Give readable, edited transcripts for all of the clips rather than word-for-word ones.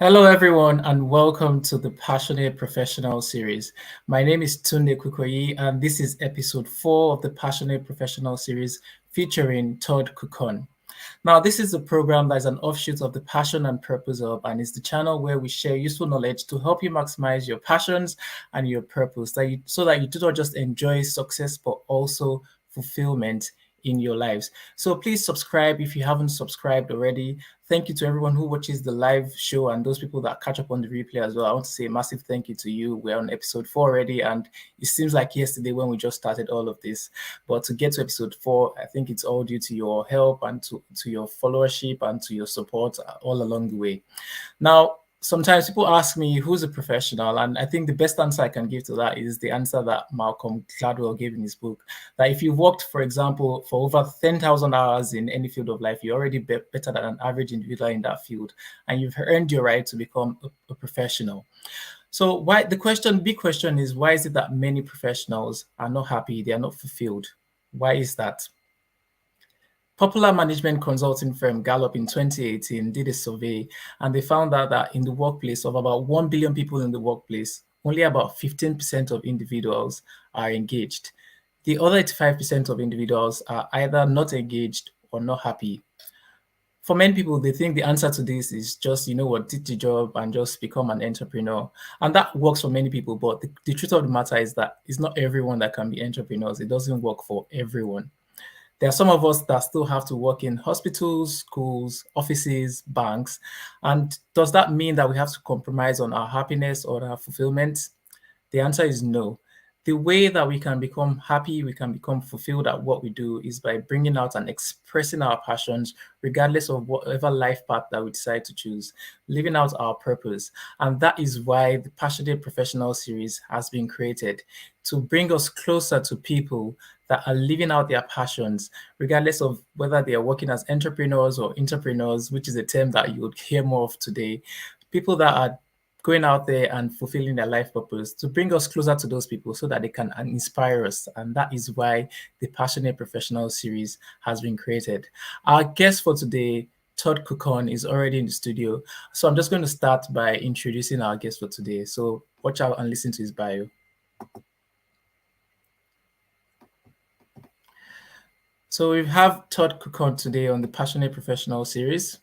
Hello, everyone, and welcome to the Passionate Professional series. My name is Todd Kuckkahn, and this is episode 4 of the Passionate Professional series featuring Todd Kuckkahn. Now, this is a program that is an offshoot of the Passion and Purpose Hub, and it's the channel where we share useful knowledge to help you maximize your passions and your purpose, so that you do not just enjoy success, but also fulfillment in your lives. So please subscribe if you haven't subscribed already. Thank you to everyone who watches the live show and those people that catch up on the replay as well. I want to say a massive thank you to you. We're on episode 4 already, and it seems like yesterday when we just started all of this. But to get to episode 4, I think it's all due to your help and to your followership and to your support all along the way. Now, sometimes people ask me who's a professional, and I think the best answer I can give to that is the answer that Malcolm Gladwell gave in his book, that if you've worked, for example, for over 10,000 hours in any field of life, you're already better than an average individual in that field, and you've earned your right to become a professional. So big question is, why is it that many professionals are not happy, they are not fulfilled? Why is that? Popular management consulting firm Gallup in 2018 did a survey, and they found out that in the workplace, of about 1 billion people in the workplace, only about 15% of individuals are engaged. The other 85% of individuals are either not engaged or not happy. For many people, they think the answer to this is just, did the job and just become an entrepreneur. And that works for many people, but the truth of the matter is that it's not everyone that can be entrepreneurs. It doesn't work for everyone. There are some of us that still have to work in hospitals, schools, offices, banks. And does that mean that we have to compromise on our happiness or our fulfillment? The answer is no. The way that we can become happy, we can become fulfilled at what we do, is by bringing out and expressing our passions, regardless of whatever life path that we decide to choose, living out our purpose. And that is why the Passionate Professional series has been created, to bring us closer to people that are living out their passions, regardless of whether they are working as entrepreneurs or entrepreneurs, which is a term that you would hear more of today. People that are going out there and fulfilling their life purpose, to bring us closer to those people so that they can inspire us. And that is why the Passionate Professional series has been created. Our guest for today, Todd Kuckkahn, is already in the studio. So I'm just going to start by introducing our guest for today. So watch out and listen to his bio. So we have Todd Kuckkahn today on the Passionate Professional series.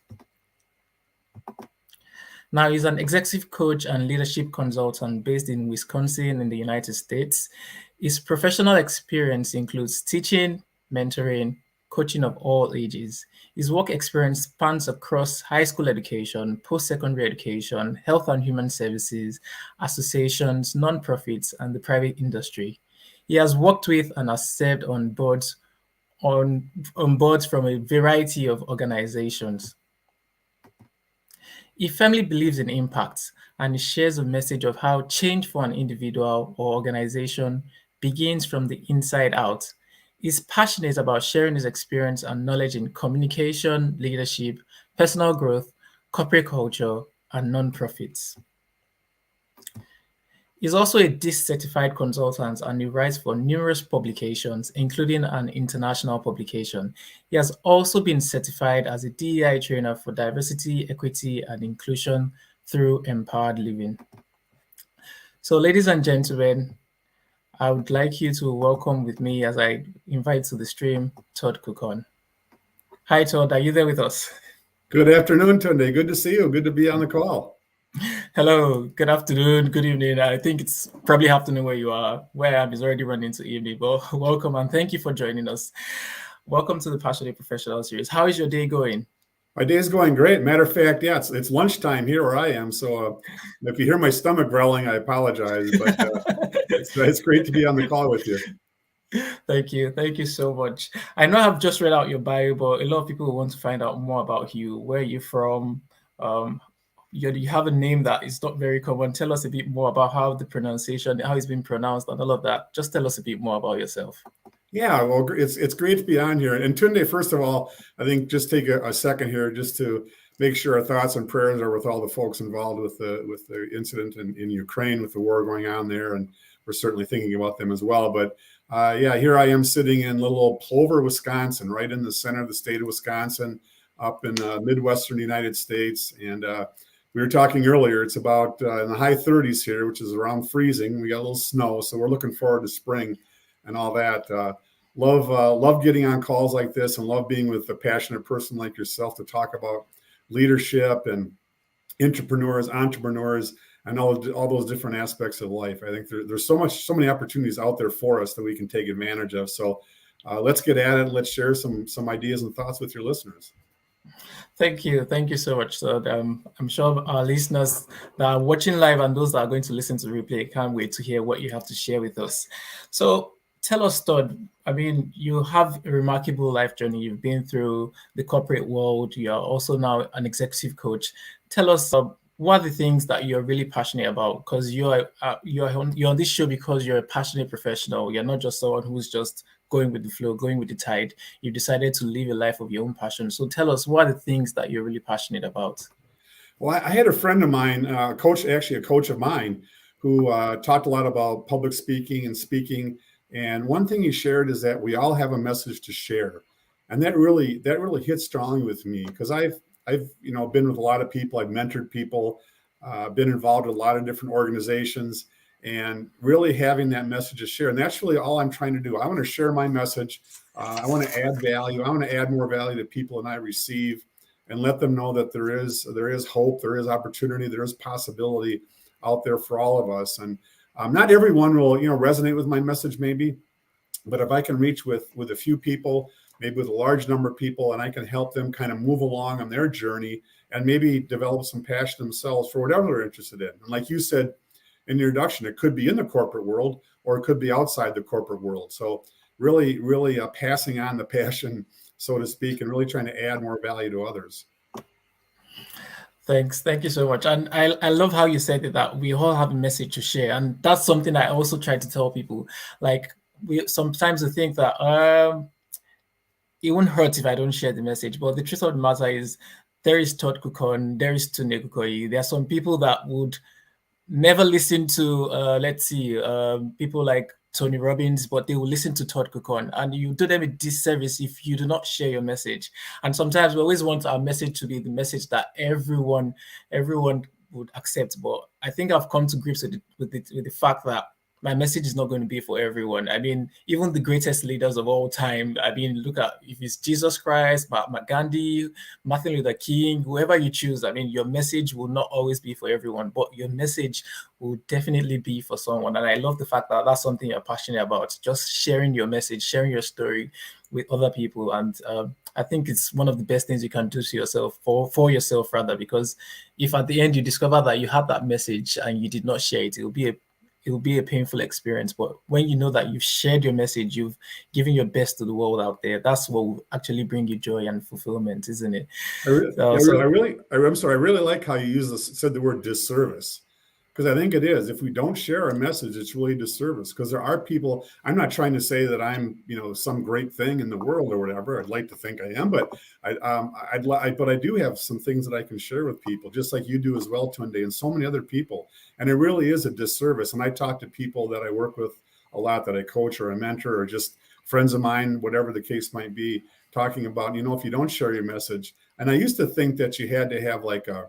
Now, he's an executive coach and leadership consultant based in Wisconsin in the United States. His professional experience includes teaching, mentoring, coaching of all ages. His work experience spans across high school education, post-secondary education, health and human services, associations, nonprofits, and the private industry. He has worked with and has served on boards from a variety of organizations. He firmly believes in impact, and he shares a message of how change for an individual or organization begins from the inside out. He's passionate about sharing his experience and knowledge in communication, leadership, personal growth, corporate culture, and nonprofits. He's also a DISC certified consultant, and he writes for numerous publications, including an international publication. He has also been certified as a DEI trainer for diversity, equity, and inclusion through Empowered Living. So, ladies and gentlemen, I would like you to welcome with me, as I invite to the stream, Todd Kuckkahn. Hi, Todd. Are you there with us? Good afternoon, Tunde. Good to see you. Good to be on the call. Hello, good afternoon, good evening. I think it's probably afternoon where you are. Where I am is already running to evening, but welcome and thank you for joining us. Welcome to the Passionate Professional series. How is your day going? My day is going great. Matter of fact, yeah, it's lunchtime here where I am. So if you hear my stomach growling, I apologize, but it's great to be on the call with you. Thank you. Thank you so much. I know I've just read out your bio, but a lot of people want to find out more about you. Where are you from? You have a name that is not very common. Tell us a bit more about how the pronunciation, how it's been pronounced, and all of that. Just tell us a bit more about yourself. Yeah, well, it's great to be on here. And Tunde, first of all, I think just take a second here just to make sure our thoughts and prayers are with all the folks involved with the incident in Ukraine, with the war going on there, and we're certainly thinking about them as well. But yeah, here I am sitting in little old Plover, Wisconsin, right in the center of the state of Wisconsin, up in Midwestern United States, and we were talking earlier, it's about in the high 30s here, which is around freezing. We got a little snow, so we're looking forward to spring and all that. Love getting on calls like this, and love being with a passionate person like yourself to talk about leadership and entrepreneurs, and all those different aspects of life. I think there's so many opportunities out there for us that we can take advantage of. So let's get at it. Let's share some ideas and thoughts with your listeners. Thank you so much. So I'm sure our listeners that are watching live and those that are going to listen to replay can't wait to hear what you have to share with us. So tell us, Todd, I mean, you have a remarkable life journey. You've been through the corporate world. You are also now an executive coach. Tell us what are the things that you're really passionate about? Because you're on this show because you're a passionate professional. You're not just someone who's just going with the flow, going with the tide. You decided to live a life of your own passion. So tell us, what are the things that you're really passionate about? Well, I had a friend of mine, a coach of mine, who talked a lot about public speaking and speaking. And one thing he shared is that we all have a message to share, and that really hit strongly with me, because I've been with a lot of people, I've mentored people, been involved in a lot of different organizations, and really having that message to share. And that's really all I'm trying to do. I want to share my message. I want to add value. I want to add more value to people than I receive, and let them know that there is hope, there is opportunity, there is possibility out there for all of us. And not everyone will, resonate with my message, maybe, but if I can reach with a few people, maybe with a large number of people, and I can help them kind of move along on their journey and maybe develop some passion themselves for whatever they're interested in. And like you said in the introduction, it could be in the corporate world, or it could be outside the corporate world. So really passing on the passion, so to speak, and really trying to add more value to others. Thanks. Thank you so much. And I love how you said it, that we all have a message to share. And that's something I also try to tell people. Like, we sometimes think that it won't hurt if I don't share the message. But the truth of the matter is, there is Todd Kuckkahn, there is Tunde Kukoyi. There are some people that would never listen to, people like Tony Robbins, but they will listen to Todd Kuckkahn, and you do them a disservice if you do not share your message. And sometimes we always want our message to be the message that everyone would accept. But I think I've come to grips with the fact that my message is not going to be for everyone. I mean, even the greatest leaders of all time, I mean, look at, if it's Jesus Christ, Mahatma Gandhi, Martin Luther King, whoever you choose, I mean, your message will not always be for everyone, but your message will definitely be for someone. And I love the fact that that's something you're passionate about, just sharing your message, sharing your story with other people. And I think it's one of the best things you can do to yourself, for yourself rather, because if at the end you discover that you had that message and you did not share it, it will be a painful experience. But when you know that you've shared your message, you've given your best to the world out there, that's what will actually bring you joy and fulfillment, isn't it? I really like how you said the word disservice, because I think it is. If we don't share our message, it's really a disservice, because there are people. I'm not trying to say that I'm, some great thing in the world or whatever. I'd like to think I am, but but I do have some things that I can share with people, just like you do as well, Tunde, and so many other people. And it really is a disservice. And I talk to people that I work with a lot, that I coach or a mentor, or just friends of mine, whatever the case might be, talking about, if you don't share your message. And I used to think that you had to have like a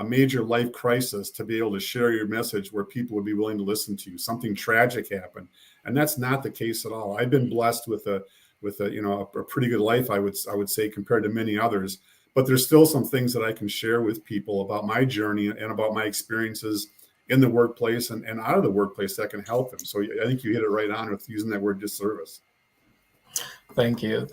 major life crisis to be able to share your message where people would be willing to listen to you. Something tragic happened, and that's not the case at all. I've been blessed with a pretty good life, I would say, compared to many others. But there's still some things that I can share with people about my journey and about my experiences in the workplace and out of the workplace that can help them. So I think you hit it right on with using that word disservice. Thank you,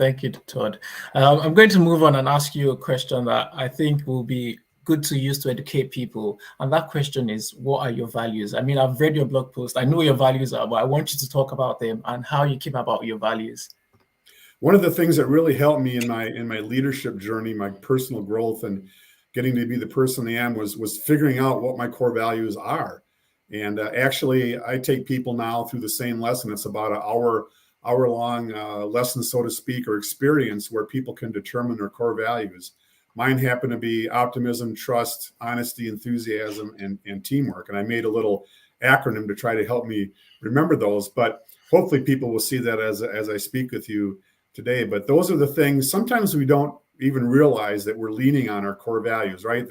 Todd. I'm going to move on and ask you a question that I think will be good to use to educate people. And that question is, what are your values? I mean, I've read your blog post. I know what your values are, but I want you to talk about them and how you came about your values. One of the things that really helped me in my leadership journey, my personal growth, and getting to be the person I am was figuring out what my core values are. And actually, I take people now through the same lesson. It's about an hour long lesson, so to speak, or experience where people can determine their core values. Mine happen to be optimism, trust, honesty, enthusiasm, and teamwork. And I made a little acronym to try to help me remember those. But hopefully people will see that as I speak with you today. But those are the things, sometimes we don't even realize that we're leaning on our core values, right?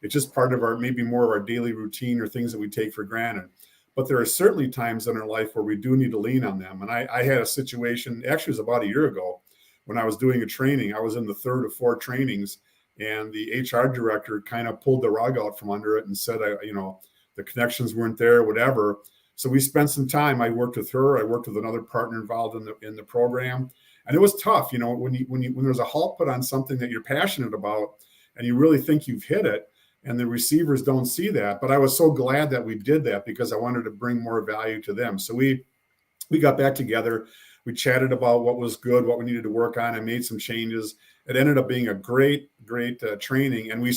It's just part of our, maybe more of our daily routine or things that we take for granted. But there are certainly times in our life where we do need to lean on them. And I had a situation, actually it was about a year ago, when I was doing a training. I was in the third of 4 trainings, and the HR director kind of pulled the rug out from under it and said, the connections weren't there, whatever. So we spent some time. I worked with her. I worked with another partner involved in the program, and it was tough. When there's a halt put on something that you're passionate about, and you really think you've hit it, and the receivers don't see that. But I was so glad that we did that, because I wanted to bring more value to them. So we got back together. We chatted about what was good, what we needed to work on. I made some changes. It ended up being a great training, and I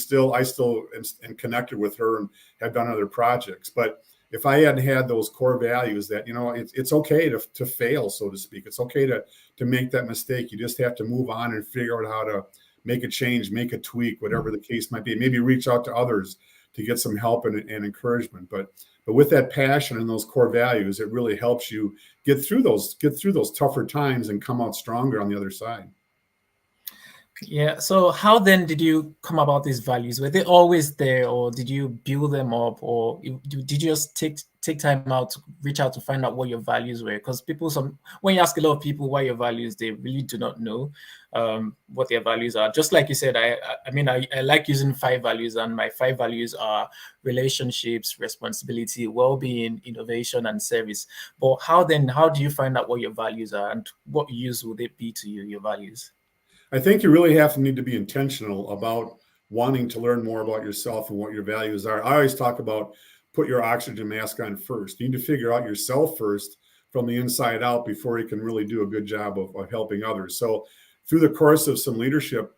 still am connected with her and have done other projects. But if I hadn't had those core values that, it's okay to fail, so to speak. It's okay to make that mistake. You just have to move on and figure out how to make a change, make a tweak, whatever the case might be. Maybe reach out to others to get some help and encouragement. But with that passion and those core values, it really helps you get through those tougher times and come out stronger on the other side. Yeah. So how then did you come about these values? Were they always there, or did you build them up, or did you just take time out to reach out to find out what your values were? Because when you ask a lot of people what your values, they really do not know what their values are. Just like you said, I like using 5 values, and my 5 values are relationships, responsibility, well-being, innovation, and service. But how do you find out what your values are, and what use will they be to you, your values? I think you really need to be intentional about wanting to learn more about yourself and what your values are. I always talk about put your oxygen mask on first. You need to figure out yourself first from the inside out before you can really do a good job of helping others. So through the course of some leadership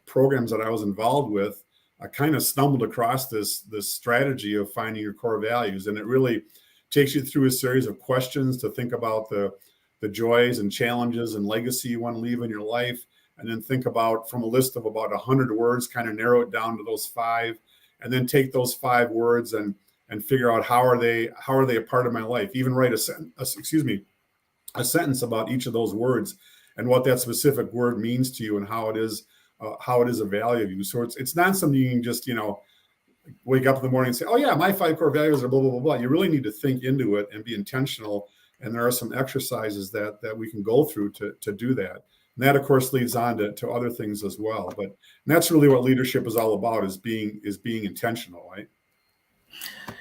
programs that I was involved with, I kind of stumbled across this strategy of finding your core values. And it really takes you through a series of questions to think about the joys and challenges and legacy you want to leave in your life. And then think about, from a list of about 100 words, kind of narrow it down to those 5, and then take those 5 words and figure out how are they a part of my life. Even write a sentence about each of those words and what that specific word means to you and how it is a value of you. So it's not something you can just wake up in the morning and say, oh yeah, my 5 core values are blah blah blah blah. You really need to think into it and be intentional. And there are some exercises that we can go through to do that. And that, of course, leads on to other things as well. But that's really what leadership is all about, is being intentional, right?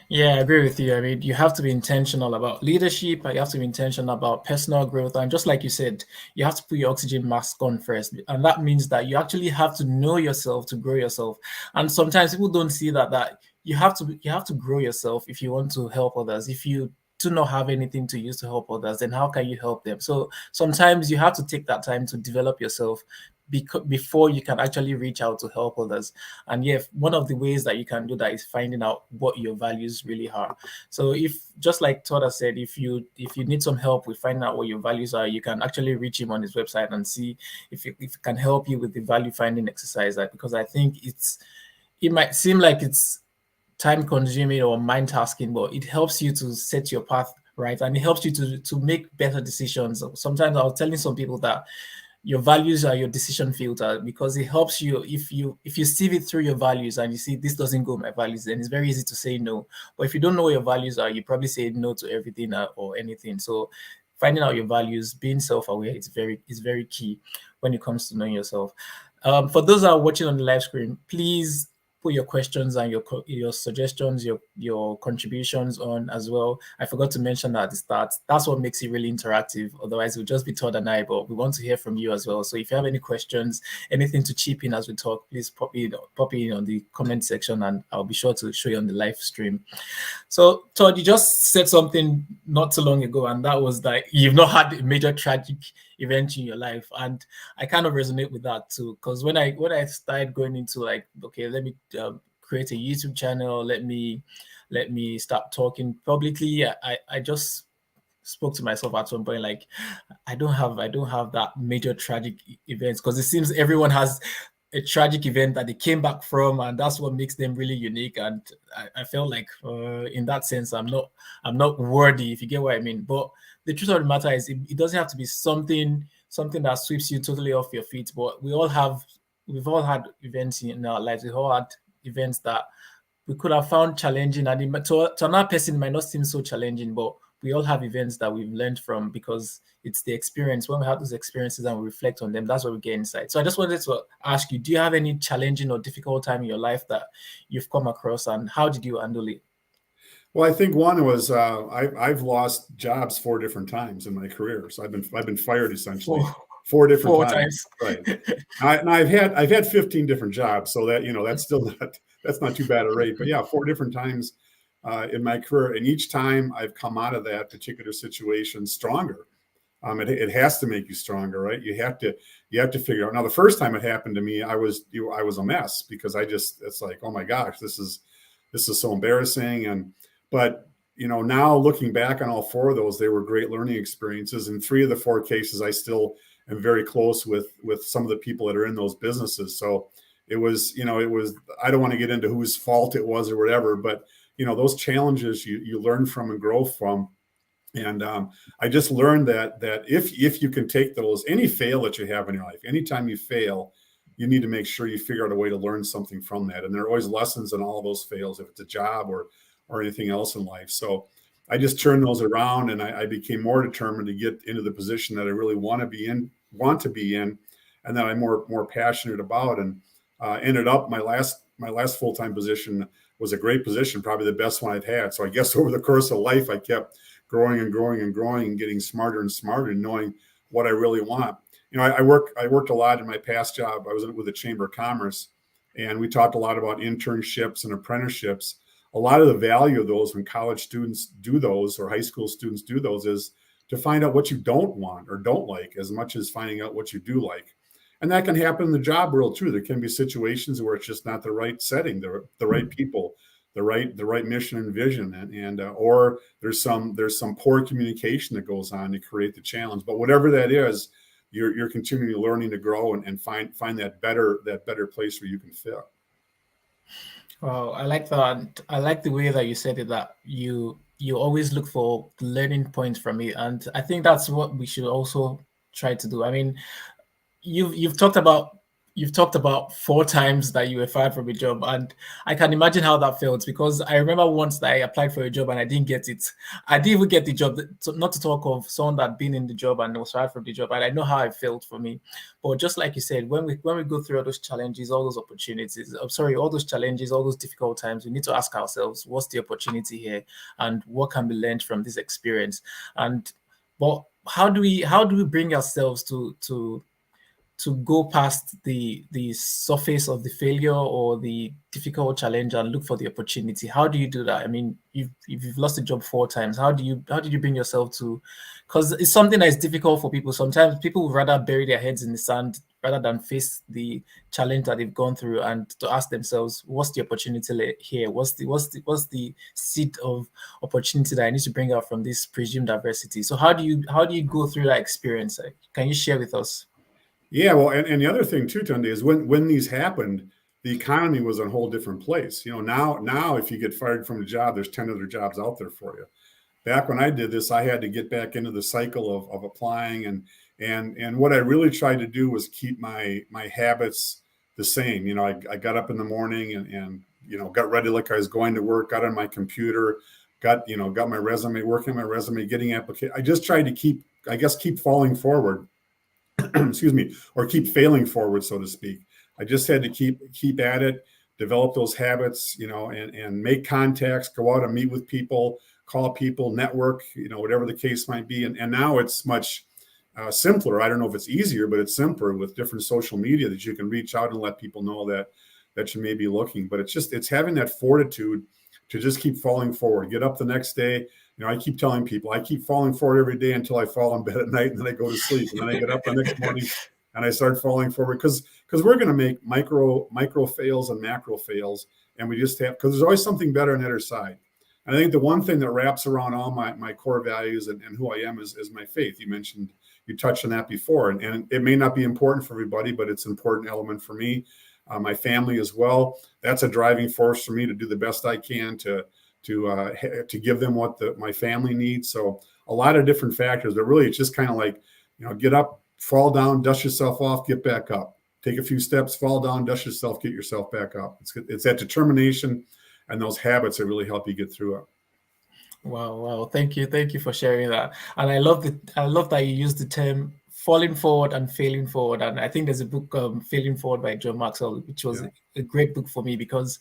Yeah, I agree with you. I mean, you have to be intentional about leadership, and you have to be intentional about personal growth. And just like you said, you have to put your oxygen mask on first. And that means that you actually have to know yourself to grow yourself. And sometimes people don't see that you have to grow yourself if you want to help others. If you do not have anything to use to help others, then how can you help them? So sometimes you have to take that time to develop yourself before you can actually reach out to help others. And yeah, one of the ways that you can do that is finding out what your values really are. So if, just like Todd has said, if you need some help with finding out what your values are, you can actually reach him on his website and see if it can help you with the value finding exercise. Because I think it might seem like it's time consuming or mind tasking, but it helps you to set your path right, and it helps you to make better decisions. Sometimes I was telling some people that your values are your decision filter, because it helps you if you sieve it through your values and you see this doesn't go with my values, then it's very easy to say no. But if you don't know what your values are, you probably say no to everything or anything. So finding out your values, being self-aware is very key when it comes to knowing yourself. For those that are watching on the live screen, please put your questions and your suggestions, your contributions on as well. I forgot to mention that at the start. That's what makes it really interactive. Otherwise, it would just be Todd and I, but we want to hear from you as well. So if you have any questions, anything to chip in as we talk, please pop in on the comment section, and I'll be sure to show you on the live stream. So Todd, you just said something not too long ago, and that was that you've not had a major tragic event in your life, and I kind of resonate with that too, because when I started going into like, okay, let me create a YouTube channel, let me start talking publicly, I just spoke to myself at some point, like, I don't have that major tragic events, because it seems everyone has a tragic event that they came back from, and that's what makes them really unique. And I felt like in that sense, I'm not worthy, if you get what I mean. But the truth of the matter is, it doesn't have to be something that sweeps you totally off your feet. But we've all had events in our lives. We've all had events that we could have found challenging, and to another person it might not seem so challenging, but we all have events that we've learned from, because it's the experience. When we have those experiences and we reflect on them, that's where we get insight. So I just wanted to ask you, do you have any challenging or difficult time in your life that you've come across, and how did you handle it? Well, I think one was I've lost jobs 4 different times in my career, so I've been fired essentially Four, 4 different four times. times. Right. Now I've had 15 different jobs, so that that's still not too bad a rate. But yeah, 4 different times in my career, and each time I've come out of that particular situation stronger. It has to make you stronger, right? You have to figure out. Now, the first time it happened to me, I was a mess, because it's like, oh my gosh, this is so embarrassing. But now looking back on all 4 of those, they were great learning experiences. In 3 of the 4 cases, I still am very close with some of the people that are in those businesses. So it was, I don't want to get into whose fault it was or whatever, but those challenges you learn from and grow from. And I just learned that if you can take those, any fail that you have in your life, anytime you fail, you need to make sure you figure out a way to learn something from that. And there are always lessons in all of those fails, if it's a job or anything else in life. So I just turned those around, and I became more determined to get into the position that I really want to be in, and that I'm more passionate about. And ended up my last full-time position was a great position, probably the best one I've had. So I guess over the course of life, I kept growing and growing and growing, and getting smarter and smarter, and knowing what I really want. I worked a lot in my past job. I was with the Chamber of Commerce, and we talked a lot about internships and apprenticeships. A lot of the value of those, when college students do those or high school students do those, is to find out what you don't want or don't like, as much as finding out what you do like. And that can happen in the job world too. There can be situations where it's just not the right setting, the right people, the right mission and vision, and or there's some poor communication that goes on to create the challenge. But whatever that is, you're continually learning to grow and find that better place where you can fit. Wow, I like that. I like the way that you said it, that you always look for learning points from it, and I think that's what we should also try to do. I mean, you've talked about 4 times that you were fired from a job, and I can imagine how that felt, because I remember once that I applied for a job and I didn't get it. I didn't even get the job, not to talk of someone that had been in the job and was fired from the job. And I know how it felt for me. But just like you said, when we go through all those challenges, all those opportunities, all those challenges, all those difficult times, we need to ask ourselves, what's the opportunity here, and what can be learned from this experience? But how do we bring ourselves to go past the surface of the failure or the difficult challenge and look for the opportunity? How do you do that? I mean, if you've lost a job 4 times, how did you bring yourself to, because it's something that is difficult for people. Sometimes people would rather bury their heads in the sand rather than face the challenge that they've gone through, and to ask themselves, what's the opportunity here? What's the seed of opportunity that I need to bring out from this presumed adversity? So how do you go through that experience? Can you share with us? Yeah, well, and the other thing too, Tunde, is when these happened, the economy was in a whole different place. Now if you get fired from a job, there's 10 other jobs out there for you. Back when I did this, I had to get back into the cycle of applying, and what I really tried to do was keep my habits the same. I got up in the morning and got ready like I was going to work, got on my computer, got my resume, working on my resume, getting application. I just tried to keep falling forward. Excuse me, or keep failing forward, so to speak. I just had to keep at it, develop those habits, and make contacts, go out and meet with people, call people, network, whatever the case might be. And now it's much simpler. I don't know if it's easier, but it's simpler with different social media that you can reach out and let people know that you may be looking. But it's having that fortitude to just keep falling forward, get up the next day. I keep telling people, I keep falling forward every day until I fall in bed at night, and then I go to sleep, and then I get up the next morning and I start falling forward, because we're going to make micro fails and macro fails, and we just have, because there's always something better on the other side. And I think the one thing that wraps around all my core values and who I am is my faith. You touched on that before, and it may not be important for everybody, but it's an important element for me. My family as well. That's a driving force for me to do the best I can to give them what my family needs. So a lot of different factors, but really it's just kind of like, get up, fall down, dust yourself off, get back up. take a few steps, fall down, dust yourself, get yourself back up. It's that determination and those habits that really help you get through it. Wow. Thank you for sharing that. And I love that you use the term falling forward and failing forward. And I think there's a book, Failing Forward by John Maxwell, which was a great book for me, because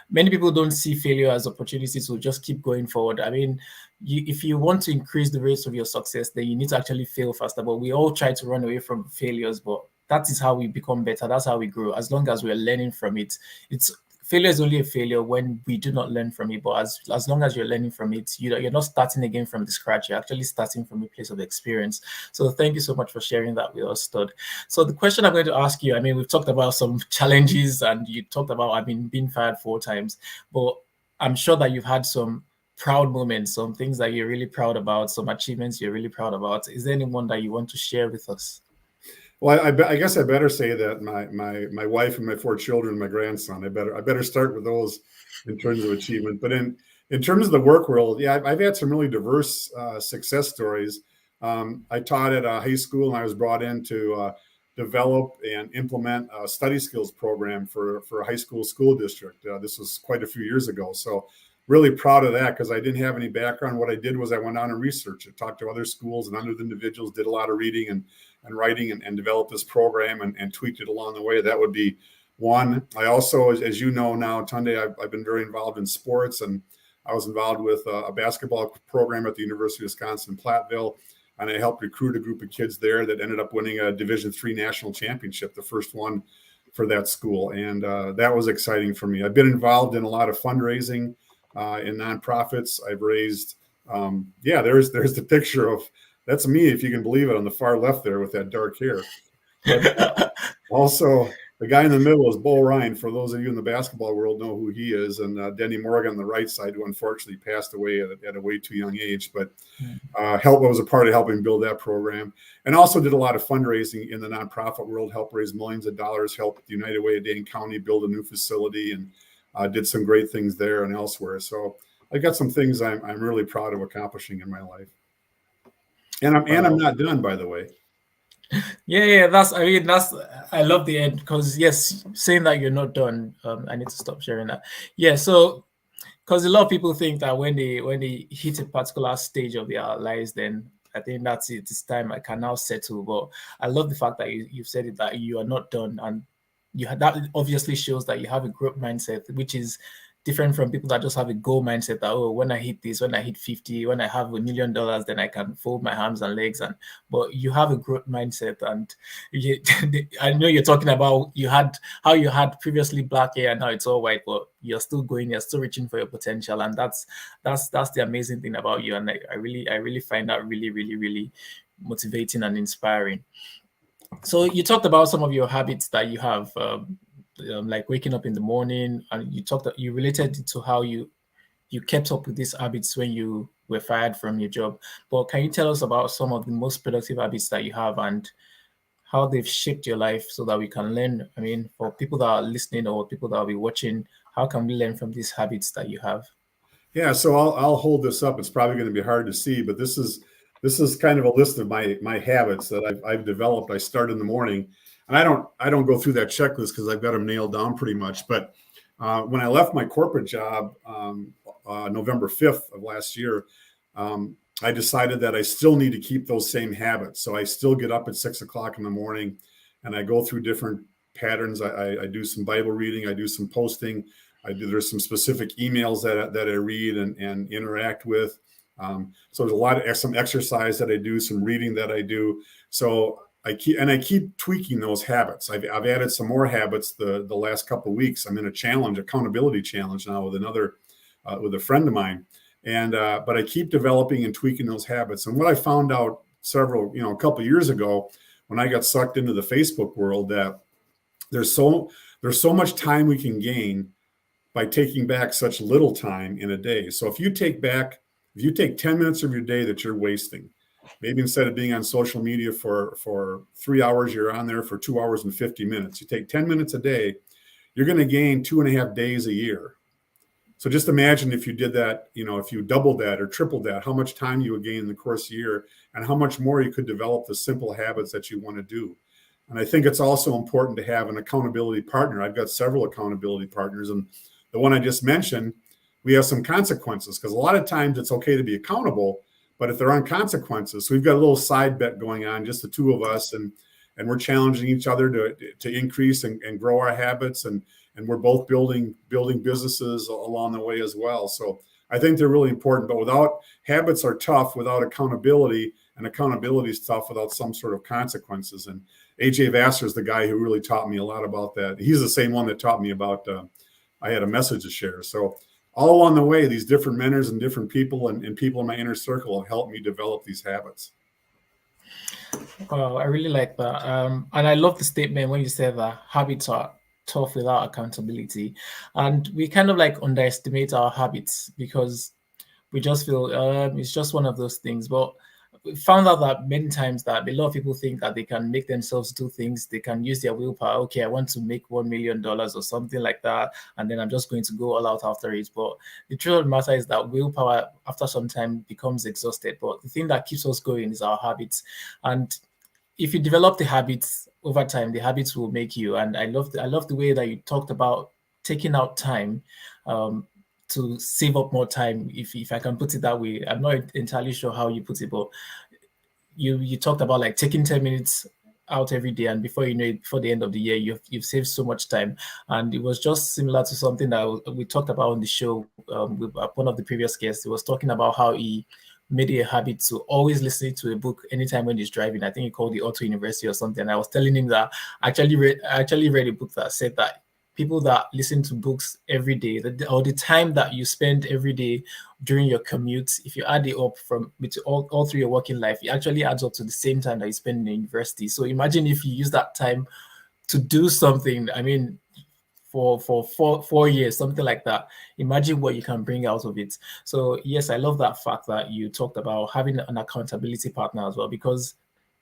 many people don't see failure as opportunities to just keep going forward. I mean, if you want to increase the rates of your success, then you need to actually fail faster. But we all try to run away from failures, but that is how we become better. That's how we grow. As long as we're learning from it, failure is only a failure when we do not learn from it. But as long as you're learning from it, you're not starting again from the scratch. You're actually starting from a place of experience. So thank you so much for sharing that with us, Todd. So the question I'm going to ask you, I mean, we've talked about some challenges, and you talked about, being fired 4 times, but I'm sure that you've had some proud moments, some things that you're really proud about, some achievements you're really proud about. Is there anyone that you want to share with us? Well, I guess I better say that my wife and my 4 children, my grandson, I better start with those in terms of achievement. But in terms of the work world, yeah, I've had some really diverse success stories. I taught at a high school, and I was brought in to develop and implement a study skills program for a high school district. This was quite a few years ago. So really proud of that, because I didn't have any background. What I did was I went on and researched it, talked to other schools and other individuals, did a lot of reading and writing, and developed this program and tweaked it along the way. That would be one. I also, as you know now, Tunde, I've been very involved in sports, and I was involved with a basketball program at the University of Wisconsin-Platteville, and I helped recruit a group of kids there that ended up winning a Division III national championship, the first one for that school. And that was exciting for me. I've been involved in a lot of fundraising in nonprofits. I've raised, there's the picture of, that's me, if you can believe it, on the far left there with that dark hair. But also, the guy in the middle is Bo Ryan. For those of you in the basketball world know who he is, and Denny Morgan on the right side, who unfortunately passed away at a way too young age. But was a part of helping build that program, and also did a lot of fundraising in the nonprofit world, helped raise millions of dollars, helped United Way of Dane County build a new facility, and did some great things there and elsewhere. So I got some things I'm really proud of accomplishing in my life. And I'm not done, by the way. Yeah. I love the end, because yes, saying that you're not done. I need to stop sharing that. Yeah. So, because a lot of people think that when they hit a particular stage of their lives, then I think that's it. It's time I can now settle. But I love the fact that you've said it, that you are not done, and that obviously shows that you have a growth mindset, which is different from people that just have a goal mindset that, oh, when I hit this, when I hit 50, when I have $1 million, then I can fold my arms and legs. But you have a growth mindset, and I know you're talking about how you had previously black hair and now it's all white, but you're still going, you're still reaching for your potential, and that's the amazing thing about you. And I really find that really, really, really motivating and inspiring. So you talked about some of your habits that you have. Like waking up in the morning, and you related it to how you kept up with these habits when you were fired from your job. But can you tell us about some of the most productive habits that you have, and how they've shaped your life, so that we can learn? I mean, for people that are listening or people that will be watching, how can we learn from these habits that you have? Yeah, so I'll hold this up. It's probably going to be hard to see, but this is kind of a list of my habits that I've developed. I start in the morning, and I don't go through that checklist because I've got them nailed down pretty much. But when I left my corporate job November 5th of last year, I decided that I still need to keep those same habits. So I still get up at 6 o'clock in the morning, and I go through different patterns. I do some Bible reading. I do some posting. There's some specific emails that I read and interact with. So there's some exercise that I do, some reading that I do. So I keep tweaking those habits. I've added some more habits the last couple of weeks. I'm in accountability challenge now with a friend of mine, but I keep developing and tweaking those habits. And what I found out a couple of years ago, when I got sucked into the Facebook world, that there's so much time we can gain by taking back such little time in a day. So if you take 10 minutes of your day that you're wasting, maybe instead of being on social media for 3 hours, you're on there for 2 hours and 50 minutes. You take 10 minutes a day, you're going to gain 2.5 days a year. So just imagine if you did that, if you doubled that or tripled that, how much time you would gain in the course of a year, and how much more you could develop the simple habits that you want to do. And I think it's also important to have an accountability partner. I've got several accountability partners, and the one I just mentioned, we have some consequences, because a lot of times it's okay to be accountable, but if there aren't consequences, so we've got a little side bet going on, just the two of us, and we're challenging each other to increase and grow our habits, and we're both building businesses along the way as well. So I think they're really important, but without habits are tough without accountability, and accountability is tough without some sort of consequences. And AJ Vassar is the guy who really taught me a lot about that. He's the same one that taught me about I had a message to share. So all along the way, these different mentors and different people and people in my inner circle have helped me develop these habits. Oh, I really like that. And I love the statement when you said that habits are tough without accountability. And we kind of like underestimate our habits because we just feel it's just one of those things. But we found out that many times that a lot of people think that they can make themselves do things. They can use their willpower. Okay, I want to make $1 million or something like that, and then I'm just going to go all out after it. But the truth of the matter is that willpower, after some time, becomes exhausted. But the thing that keeps us going is our habits. And if you develop the habits over time, the habits will make you. And I love the way that you talked about taking out time to save up more time, if I can put it that way. I'm not entirely sure how you put it, but you talked about like taking 10 minutes out every day, and before you know it, before the end of the year, you've saved so much time. And it was just similar to something that we talked about on the show with one of the previous guests. He was talking about how he made it a habit to always listen to a book anytime when he's driving. I think he called the Auto University or something. And I was telling him that I actually read a book that said that people that listen to books every day, or the time that you spend every day during your commute, if you add it up from all through your working life, it actually adds up to the same time that you spend in university. So imagine if you use that time to do something, I mean, for 4 years, something like that. Imagine what you can bring out of it. So yes, I love that fact that you talked about having an accountability partner as well, because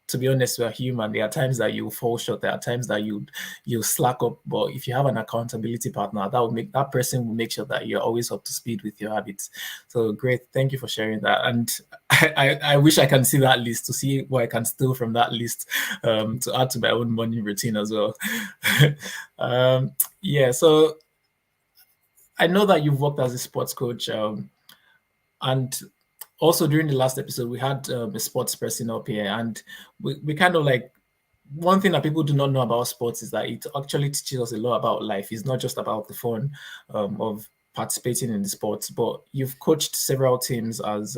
to be honest, we're human. There are times that you fall short. There are times that you slack up. But if you have an accountability partner, that person will make sure that you're always up to speed with your habits. So great, thank you for sharing that. And I wish I can see that list to see what I can steal from that list to add to my own morning routine as well. Yeah. So I know that you've worked as a sports coach, and also during the last episode we had a sports person up here, and we kind of like, one thing that people do not know about sports is that it actually teaches us a lot about life. It's not just about the fun of participating in the sports, but you've coached several teams as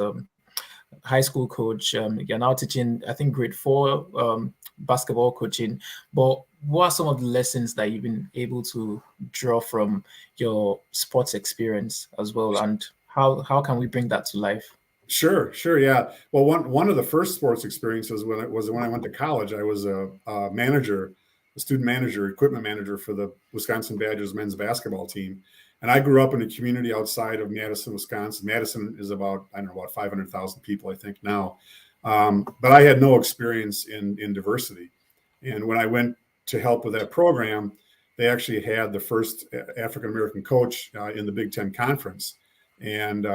high school coach. You're now teaching, I think, grade 4 basketball coaching. But what are some of the lessons that you've been able to draw from your sports experience as well, and how can we bring that to life? Sure, yeah. Well, one of the first sports experiences when I went to college. I was a manager, a student manager, equipment manager for the Wisconsin Badgers men's basketball team. And I grew up in a community outside of Madison, Wisconsin. Madison is about 500,000 people, I think now. But I had no experience in diversity. And when I went to help with that program, they actually had the first African American coach in the Big Ten Conference. And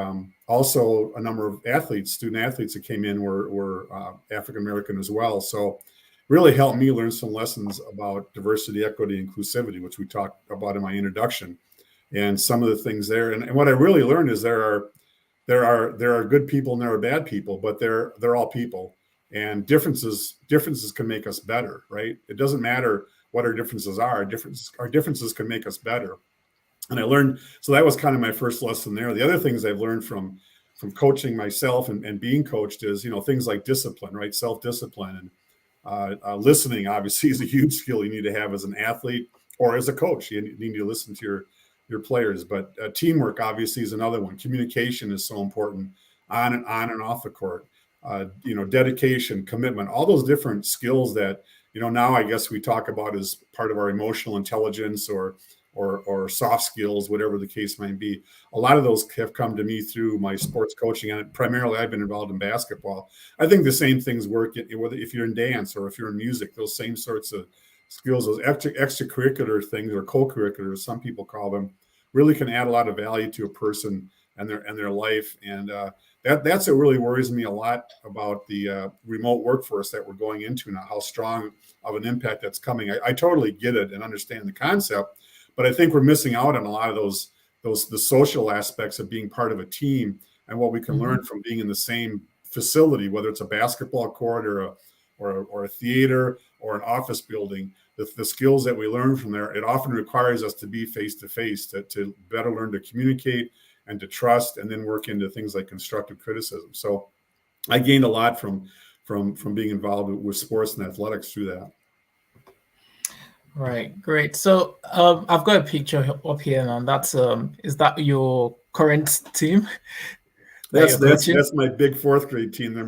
also a number of student athletes that came in were African American as well. So really helped me learn some lessons about diversity, equity, inclusivity, which we talked about in my introduction, and some of the things there. And what I really learned is there are good people and there are bad people, but they're all people, and differences can make us better, right? It doesn't matter what our differences are. Our differences can make us better. And I learned, so that was kind of my first lesson there. The other things I've learned from coaching myself and being coached is, things like discipline, right? Self-discipline, and listening obviously is a huge skill you need to have as an athlete or as a coach. You need to listen to your players, but teamwork obviously is another one. Communication is so important on and off the court. Dedication, commitment, all those different skills that, now I guess we talk about as part of our emotional intelligence or soft skills, whatever the case might be. A lot of those have come to me through my sports coaching, and primarily I've been involved in basketball. I think the same things work whether if you're in dance or if you're in music. Those same sorts of skills, those extracurricular things, or co-curricular, as some people call them, really can add a lot of value to a person and their life. And that's what really worries me a lot about the remote workforce that we're going into now, how strong of an impact that's coming. I totally get it and understand the concept, but I think we're missing out on a lot of the social aspects of being part of a team and what we can Mm-hmm. learn from being in the same facility, whether it's a basketball court or a theater or an office building. The skills that we learn from there, it often requires us to be face to face to better learn to communicate and to trust, and then work into things like constructive criticism. So I gained a lot from being involved with sports and athletics through that. Right, great. So I've got a picture up here, and that's is that your current team that That's you're that's coaching? that's my big fourth grade team. They're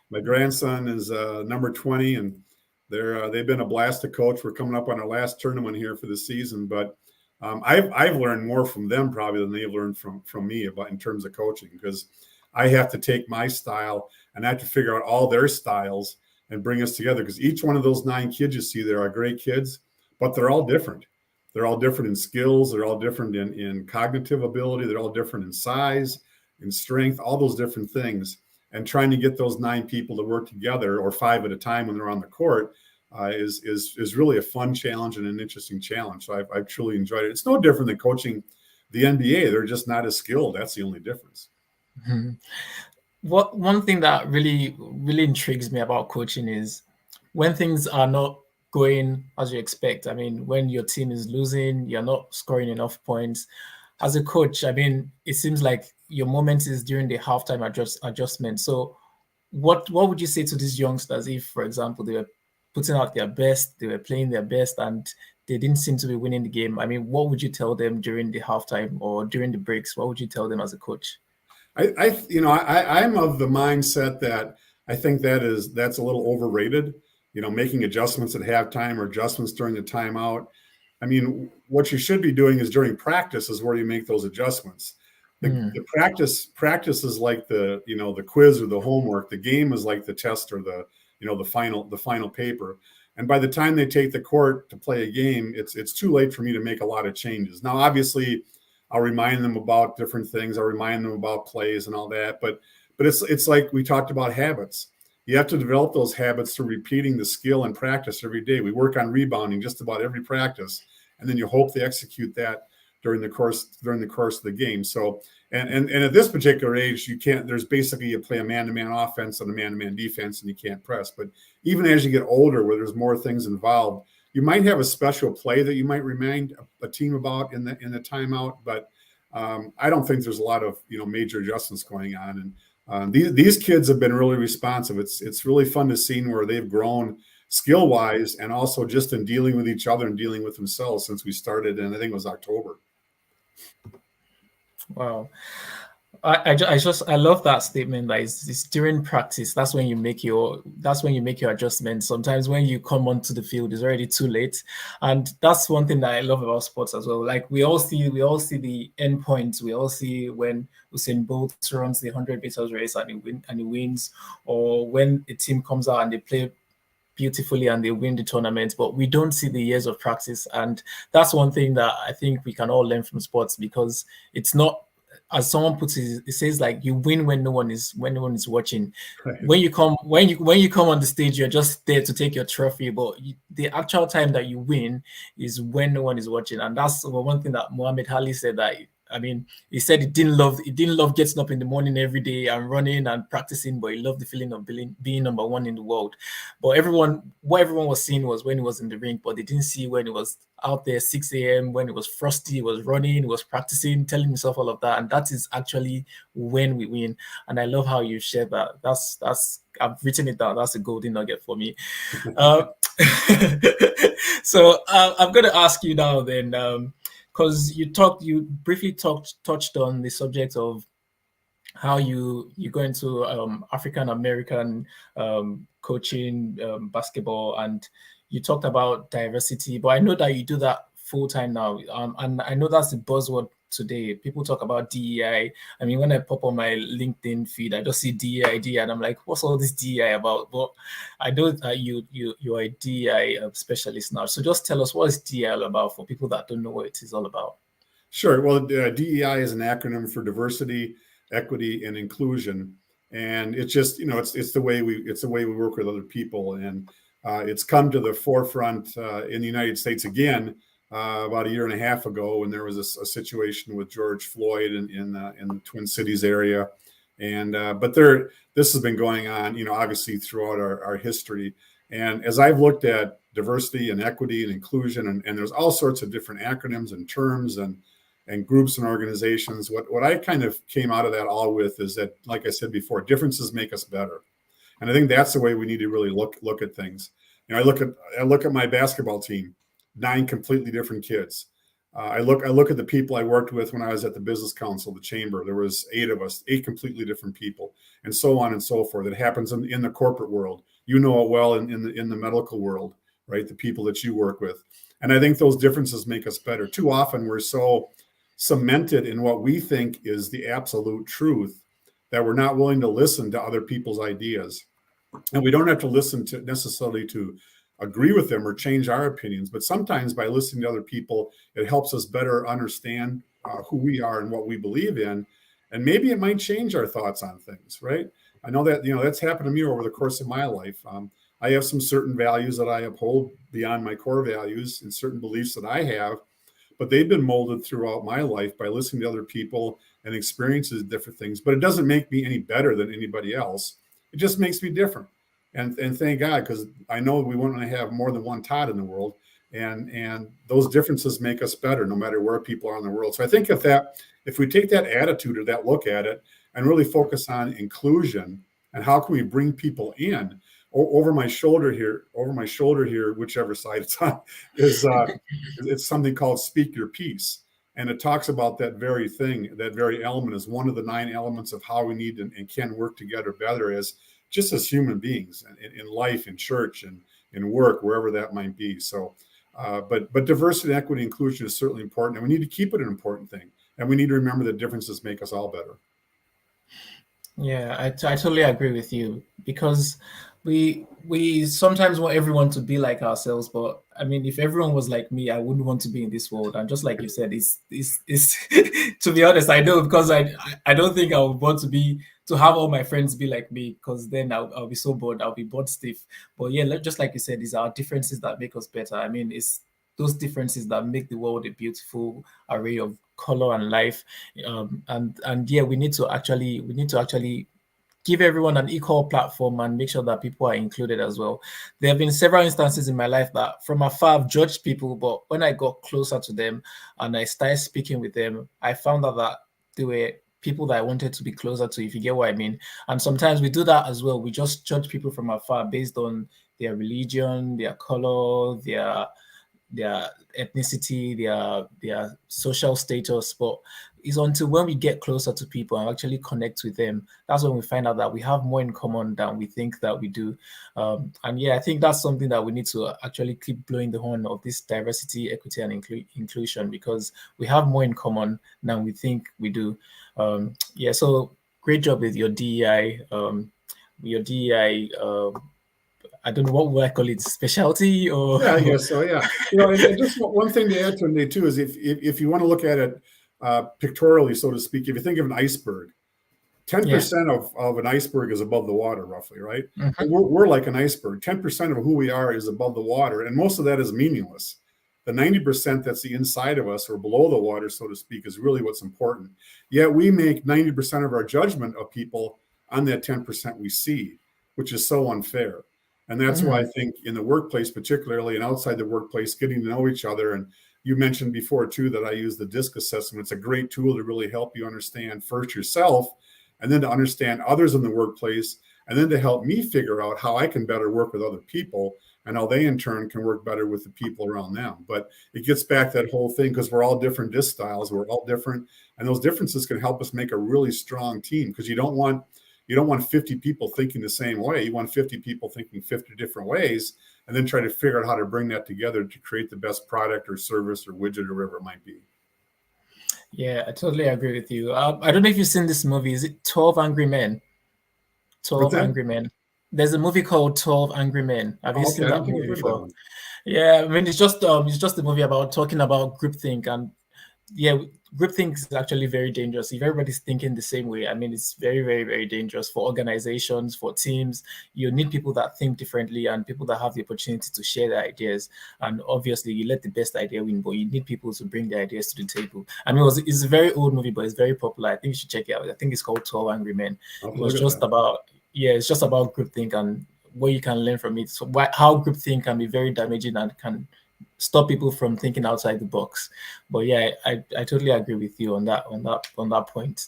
my grandson is number 20, and they've been a blast to coach. We're coming up on our last tournament here for the season, but I've learned more from them probably than they've learned from me about in terms of coaching, because I have to take my style and I have to figure out all their styles and bring us together, because each one of those 9 kids you see there are great kids, but they're all different. They're all different in skills. They're all different in cognitive ability. They're all different in size, in strength, all those different things. And trying to get those 9 people to work together, or 5 at a time when they're on the court, is really a fun challenge and an interesting challenge. So I've truly enjoyed it. It's no different than coaching the NBA. They're just not as skilled. That's the only difference. Mhm. What one thing that really intrigues me about coaching is when things are not going as you expect. I mean, when your team is losing, you're not scoring enough points. As a coach, I mean, it seems like your moment is during the halftime adjustment. So what would you say to these youngsters if, for example, they were putting out their best, they were playing their best, and they didn't seem to be winning the game? I mean, what would you tell them during the halftime or during the breaks? What would you tell them as a coach? I'm of the mindset that I think that's a little overrated. Making adjustments at halftime or adjustments during the timeout. I mean, what you should be doing is during practice is where you make those adjustments. The practice is like the quiz or the homework. The game is like the test or the final paper. And by the time they take the court to play a game, it's too late for me to make a lot of changes. Now, obviously, I'll remind them about different things. I'll remind them about plays and all that. But it's like we talked about habits. You have to develop those habits through repeating the skill and practice every day. We work on rebounding just about every practice, and then you hope they execute that during the course of the game. So and at this particular age, you can't. There's basically you play a man-to-man offense and a man-to-man defense, and you can't press. But even as you get older, where there's more things involved, you might have a special play that you might remind a team about in the timeout. But I don't think there's a lot of major adjustments going on. And these kids have been really responsive. It's really fun to see where they've grown skill wise, and also just in dealing with each other and dealing with themselves since we started. And I think it was October. Wow. I love that statement that it's during practice that's when you make your adjustments. Sometimes when you come onto the field it's already too late, and that's one thing that I love about sports as well. Like we all see the end points. We all see when Usain Bolt runs the 100 meters race and he wins, or when a team comes out and they play beautifully and they win the tournament, but we don't see the years of practice. And that's one thing that I think we can all learn from sports, because it's not, as someone puts it says like you win when no one is watching. Right. When you come on the stage, you're just there to take your trophy, but the actual time that you win is when no one is watching. And that's one thing that Muhammad Ali said, that I mean, he said he didn't love getting up in the morning every day and running and practicing, but he loved the feeling of being number one in the world. But what everyone was seeing was when he was in the ring, but they didn't see when he was out there 6 a.m. when it was frosty, he was running, he was practicing, telling himself all of that, and that is actually when we win. And I love how you shared that. That's I've written it down. That's a golden nugget for me. Uh, so I'm going to ask you now then, because you briefly touched on the subject of how you go into African American coaching basketball, and you talked about diversity. But I know that you do that full time now, and I know that's the buzzword today. People talk about DEI. I mean, when I pop on my LinkedIn feed, I just see DEI, and I'm like, what's all this DEI about? But I know that you are a DEI specialist now. So just tell us, what is DEI all about for people that don't know what it is all about? Sure. Well, DEI is an acronym for diversity, equity, and inclusion. And it's just, it's the way we work with other people. And it's come to the forefront in the United States again about a year and a half ago, when there was a situation with George Floyd in the Twin Cities area. And but this has been going on, obviously throughout our history. And as I've looked at diversity and equity and inclusion, and there's all sorts of different acronyms and terms and groups and organizations, what I kind of came out of that all with is that, like I said before, differences make us better. And I think that's the way we need to really look at things. I look at my basketball team, 9 completely different kids. I look at the people I worked with when I was at the business council, the chamber. There was 8 of us, 8 completely different people, and so on and so forth. It happens in the corporate world. You know it well in the medical world, right? The people that you work with. And I think those differences make us better. Too often we're so cemented in what we think is the absolute truth that we're not willing to listen to other people's ideas. And we don't have to listen to necessarily to agree with them or change our opinions, but sometimes by listening to other people, it helps us better understand who we are and what we believe in. And maybe it might change our thoughts on things, right? I know that, that's happened to me over the course of my life. I have some certain values that I uphold beyond my core values, and certain beliefs that I have, but they've been molded throughout my life by listening to other people and experiences different things. But it doesn't make me any better than anybody else. It just makes me different. And thank God, because I know we want to have more than one Todd in the world, and those differences make us better no matter where people are in the world. So I think if we take that attitude or that look at it and really focus on inclusion and how can we bring people in, over my shoulder here, whichever side it's on, is it's something called Speak Your Piece. And it talks about that very thing, that very element is one of the 9 elements of how we need and can work together better as just as human beings in life, in church, and in work, wherever that might be. So, but diversity, equity, inclusion is certainly important, and we need to keep it an important thing. And we need to remember that differences make us all better. Yeah, I totally agree with you, because we sometimes want everyone to be like ourselves, but I mean, if everyone was like me, I wouldn't want to be in this world. And just like you said, it's to be honest, I know, because I don't think I would want to have all my friends be like me, because then I'll be so bored. I'll be bored stiff. But yeah, just like you said, it's our differences that make us better. I mean, it's those differences that make the world a beautiful array of color and life. And yeah, we need to actually give everyone an equal platform and make sure that people are included as well. There have been several instances in my life that from afar I've judged people, but when I got closer to them and I started speaking with them, I found out that they were people that I wanted to be closer to, if you get what I mean. And sometimes we do that as well. We just judge people from afar based on their religion, their color, their ethnicity, their social status. But it's until when we get closer to people and actually connect with them, that's when we find out that we have more in common than we think that we do. And yeah, I think that's something that we need to actually keep blowing the horn of, this diversity, equity, and inclusion, because we have more in common than we think we do. Yeah, so great job with your DEI. I don't know what would I call it, specialty or yeah, I guess so. Yeah, and just one thing to add to it too is if you want to look at it pictorially, so to speak, if you think of an iceberg, 10% of an iceberg is above the water, roughly, right? Mhm. We're like an iceberg. 10% of who we are is above the water, and most of that is meaningless. The 90% that's the inside of us or below the water, so to speak, is really what's important. Yet we make 90% of our judgment of people on that 10% we see, which is so unfair. And that's why I think in the workplace, particularly, and outside the workplace, getting to know each other. And you mentioned before too that I use the DISC assessment. It's a great tool to really help you understand first yourself, and then to understand others in the workplace, and then to help me figure out how I can better work with other people, and how they in turn can work better with the people around them. But it gets back to that whole thing, because we're all different DISC styles, we're all different, and those differences can help us make a really strong team, because you don't want 50 people thinking the same way. You want 50 people thinking 50 different ways, and then try to figure out how to bring that together to create the best product or service or widget or whatever it might be. Yeah, I totally agree with you. I don't know if you've seen this movie. Is it 12 Angry Men? What's 12 that? Angry Men. There's a movie called 12 Angry Men. Have you Oh, okay, seen I that don't think movie I've heard of that before? one. Yeah, I mean, it's just a movie about talking about groupthink, and yeah, groupthink is actually very dangerous. If everybody's thinking the same way, I mean, it's very, very, very dangerous for organizations, for teams. You need people that think differently and people that have the opportunity to share their ideas. And obviously, you let the best idea win, but you need people to bring their ideas to the table. I mean, it's a very old movie, but it's very popular. I think you should check it out. I think it's called 12 Angry Men. I'll have It to was look at just that. about, yeah, it's just about groupthink and what you can learn from it. So how groupthink can be very damaging and can stop people from thinking outside the box. But yeah, I totally agree with you on that point.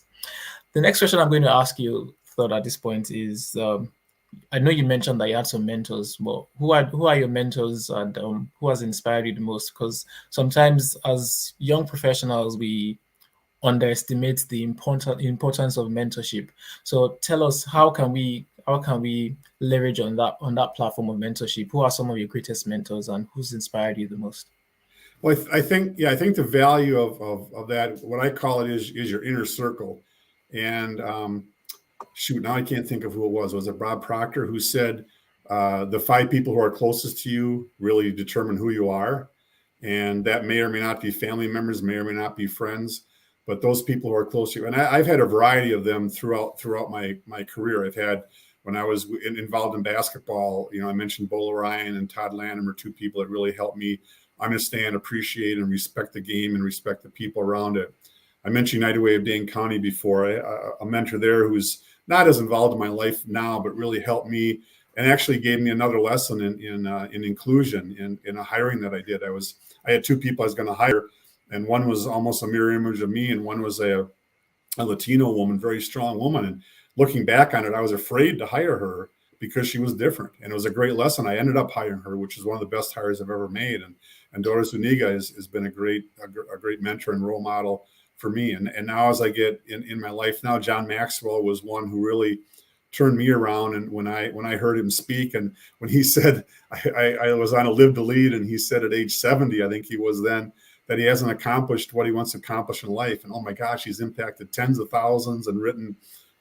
The next question I'm going to ask you, thought at this point is, I know you mentioned that you had some mentors, but who are your mentors and who has inspired you the most? Because sometimes as young professionals, we underestimate the importance of mentorship. So tell us, how can we leverage on that platform of mentorship? Who are some of your greatest mentors and who's inspired you the most? Well, I think, yeah, I think the value of that, what I call it, is your inner circle. And shoot, now I can't think of who it was. Was it Bob Proctor who said the five people who are closest to you really determine who you are? And that may or may not be family members, may or may not be friends, but those people who are close to you. And I've had a variety of them throughout my career. I've had, when I was involved in basketball, I mentioned Bola Ryan and Todd Lanham are two people that really helped me understand, appreciate, and respect the game and respect the people around it. I mentioned United Way of Dane County before. A mentor there who's not as involved in my life now, but really helped me and actually gave me another lesson in inclusion in a hiring that I did. I had two people I was going to hire, and one was almost a mirror image of me, and one was a Latino woman, very strong woman. And looking back on it, I was afraid to hire her because she was different. And it was a great lesson. I ended up hiring her, which is one of the best hires I've ever made. And Doris Zuniga has been a great mentor and role model for me. And now as I get in my life now, John Maxwell was one who really turned me around. And when I heard him speak, and when he said, I was on a live to lead, and he said at age 70, I think he was then, that he hasn't accomplished what he wants to accomplish in life. And oh my gosh, he's impacted tens of thousands and written,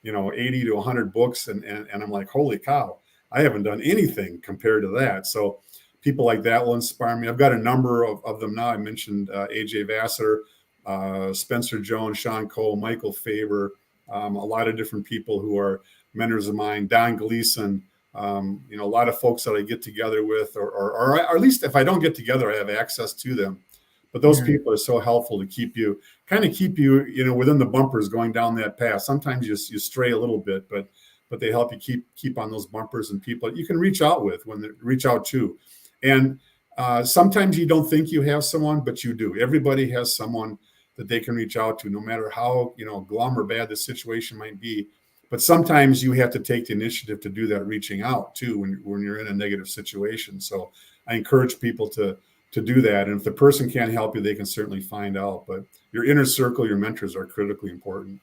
80 to 100 books. And I'm like, holy cow, I haven't done anything compared to that. So people like that will inspire me. I've got a number of them now. I mentioned AJ Vassar, Spencer Jones, Sean Cole, Michael Faber, a lot of different people who are mentors of mine, Don Gleason, a lot of folks that I get together with, or at least if I don't get together, I have access to them. But those Mm. people are so helpful to keep you within the bumpers going down that path. Sometimes you stray a little bit, but they help you keep on those bumpers, and people you can reach out with when they reach out to. And sometimes you don't think you have someone, but you do. Everybody has someone that they can reach out to, no matter how glum or bad the situation might be. But sometimes you have to take the initiative to do that, reaching out too when you're in a negative situation. So I encourage people to do that. And if the person can't help you, they can certainly find out. But your inner circle, your mentors are critically important.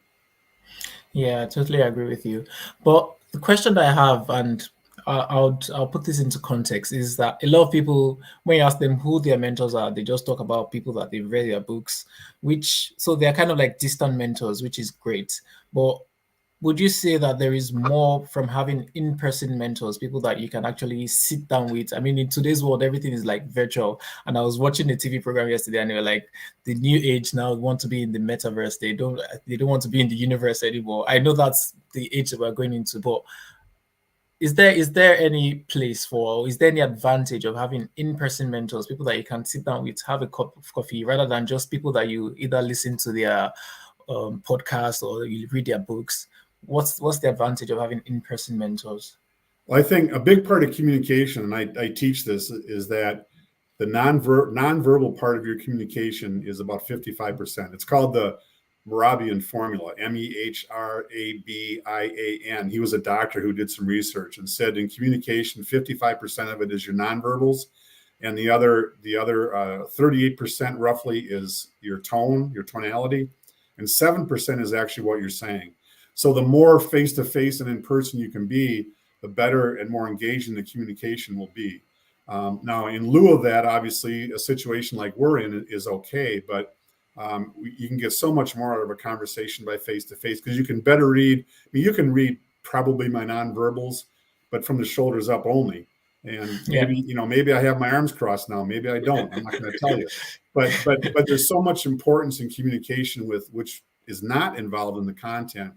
Yeah, I totally agree with you. But the question that I have, and I'll put this into context, is that a lot of people, when you ask them who their mentors are, they just talk about people that they've read their books, which so they're kind of like distant mentors, which is great. But would you say that there is more from having in-person mentors, people that you can actually sit down with? I mean, in today's world, everything is like virtual. And I was watching a TV program yesterday, and they were like, the new age now want to be in the metaverse. They don't want to be in the universe anymore. I know that's the age that we're going into, but is there any place for, or is there any advantage of having in-person mentors, people that you can sit down with, have a cup of coffee, rather than just people that you either listen to their podcast or you read their books? What's the advantage of having in-person mentors? Well, I think a big part of communication, and I teach this, is that the nonverbal part of your communication is about 55%. It's called the Mehrabian formula, Mehrabian. He was a doctor who did some research and said in communication, 55% of it is your nonverbals, and the other 38% roughly is your tone, your tonality, and 7% is actually what you're saying. So the more face to face and in person you can be, the better and more engaging the communication will be. Now, in lieu of that, obviously, a situation like we're in is okay, but you can get so much more out of a conversation by face to face because you can better read. I mean, you can read probably my nonverbals, but from the shoulders up only. And Yeah. maybe I have my arms crossed now. Maybe I don't. I'm not going to tell you. But there's so much importance in communication with which is not involved in the content.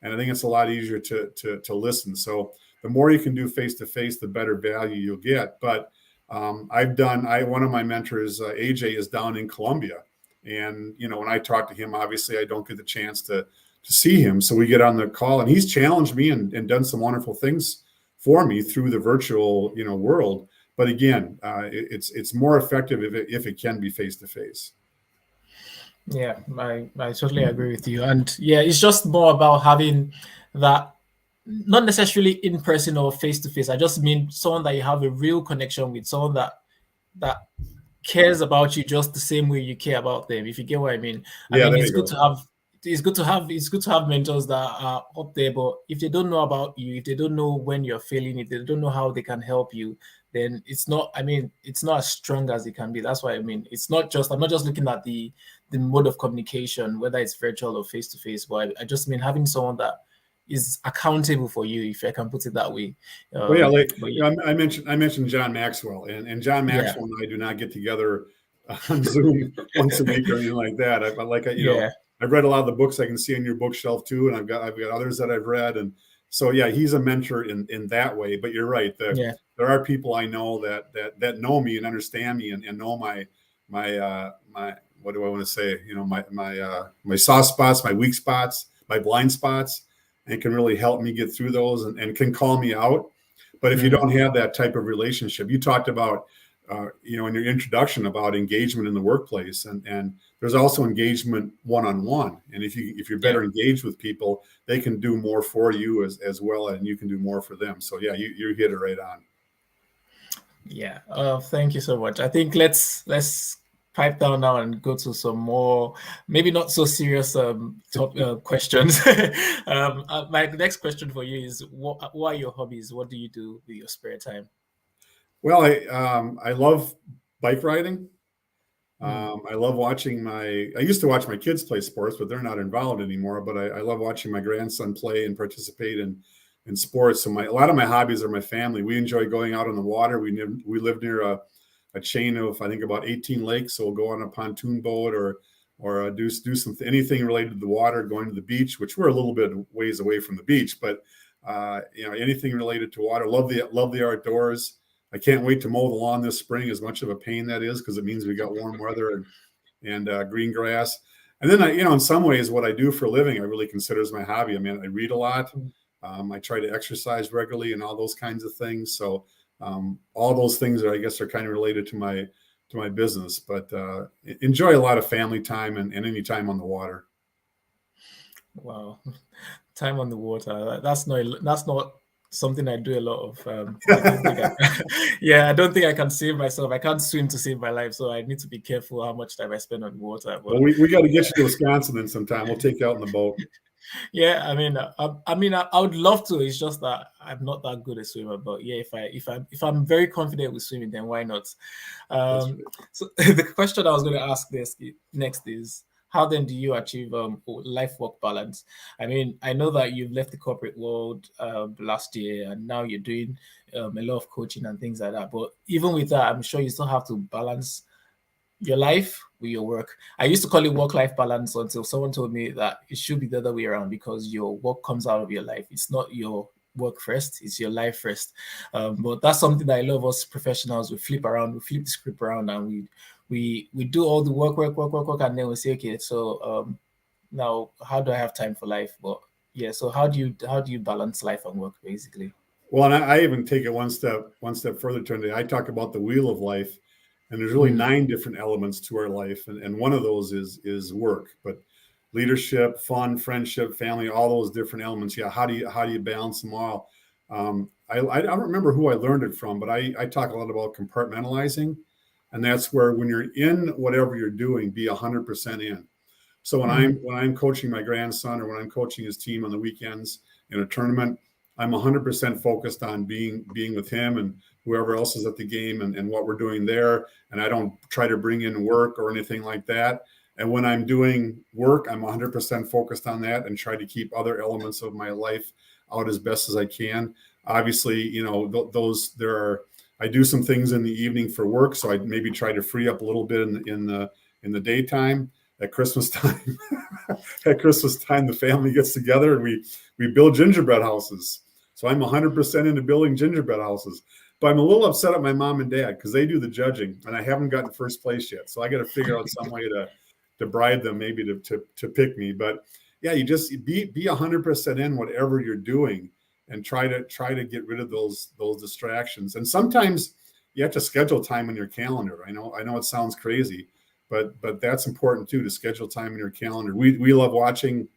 And I think it's a lot easier to listen. So the more you can do face to face, the better value you'll get. But one of my mentors, AJ, is down in Colombia. And, when I talk to him, obviously I don't get the chance to see him. So we get on the call, and he's challenged me and done some wonderful things for me through the virtual, world. But again, it's more effective if it can be face to face. Yeah, I totally agree with you. And yeah, it's just more about having that, not necessarily in person or face to face. I just mean someone that you have a real connection with, someone that cares about you just the same way you care about them, if you get what I mean. I Yeah, mean, there it's you good go. to have mentors that are up there, but if they don't know about you, if they don't know when you're failing, if they don't know how they can help you, then it's not as strong as it can be. That's why I'm not just looking at the mode of communication, whether it's virtual or face to face, but I just mean having someone that is accountable for you, if I can put it that way. Well, yeah, like But I mentioned John Maxwell, and John yeah, Maxwell and I do not get together on Zoom once a week or anything like that. yeah, I've read a lot of the books I can see on your bookshelf too, and I've got others that I've read, and so yeah, he's a mentor in that way. But you're right, yeah, there are people I know that know me and understand me and know my what do I want to say? My soft spots, my weak spots, my blind spots, and can really help me get through those and can call me out. But if you don't have that type of relationship, you talked about, in your introduction about engagement in the workplace, and there's also engagement one-on-one. And if you're better engaged with people, they can do more for you as well, and you can do more for them. So yeah, you hit it right on. Yeah. Thank you so much. I think let's pipe down now and go to some more, maybe not so serious questions. My next question for you is, what are your hobbies? What do you do with your spare time? Well, I love bike riding. I love watching I used to watch my kids play sports, but they're not involved anymore. But I love watching my grandson play and participate in sports. So a lot of my hobbies are my family. We enjoy going out on the water. We live near a chain of, I think, about 18 lakes. So we'll go on a pontoon boat or do anything related to the water, going to the beach, which we're a little bit ways away from the beach, but anything related to water. Love the outdoors. I can't wait to mow the lawn this spring, as much of a pain that is, because it means we got warm weather and green grass. And then in some ways, what I do for a living, I really consider as my hobby. I mean, I read a lot. I try to exercise regularly and all those kinds of things. So all those things I guess are kind of related to my business, but enjoy a lot of family time and any time on the water. Wow, time on the water. That's not something I do a lot of. I don't think I don't think I can save myself. I can't swim to save my life, so I need to be careful how much time I spend on water. But well, we got to get you to Wisconsin then sometime. We'll take you out in the boat. Yeah, I would love to. It's just that I'm not that good a swimmer. But yeah, if I'm very confident with swimming, then why not? So the question I was going to ask next is, how then do you achieve life-work balance? I mean, I know that you've left the corporate world last year, and now you're doing a lot of coaching and things like that. But even with that, I'm sure you still have to balance your life with your work. I used to call it work-life balance until someone told me that it should be the other way around, because your work comes out of your life. It's not your work first, it's your life first. But that's something that I love us professionals. We flip the script around, and we do all the work, and then we say, okay, so now how do I have time for life? But yeah, so how do you balance life and work, basically? Well, and I even take it one step further. Today, I talk about the wheel of life, and there's really 9 different elements to our life, and one of those is work. But leadership, fun, friendship, family, all those different elements. Yeah, how do you balance them all? I don't remember who I learned it from, but I talk a lot about compartmentalizing, and that's where when you're in whatever you're doing, be 100% in. So when I'm coaching my grandson, or when I'm coaching his team on the weekends in a tournament, I'm 100% focused on being with him and whoever else is at the game and what we're doing there. And I don't try to bring in work or anything like that. And when I'm doing work, I'm 100% focused on that and try to keep other elements of my life out as best as I can. Obviously, there are I do some things in the evening for work, so I maybe try to free up a little bit in the daytime. At Christmas time, at Christmas time, the family gets together and we build gingerbread houses. So I'm 100% into building gingerbread houses. But I'm a little upset at my mom and dad because they do the judging, and I haven't gotten first place yet. So I got to figure out some way to bribe them, maybe to pick me. But yeah, you just be 100% in whatever you're doing, and try to get rid of those distractions. And sometimes you have to schedule time on your calendar. I know it sounds crazy, but that's important too, to schedule time in your calendar. We love watching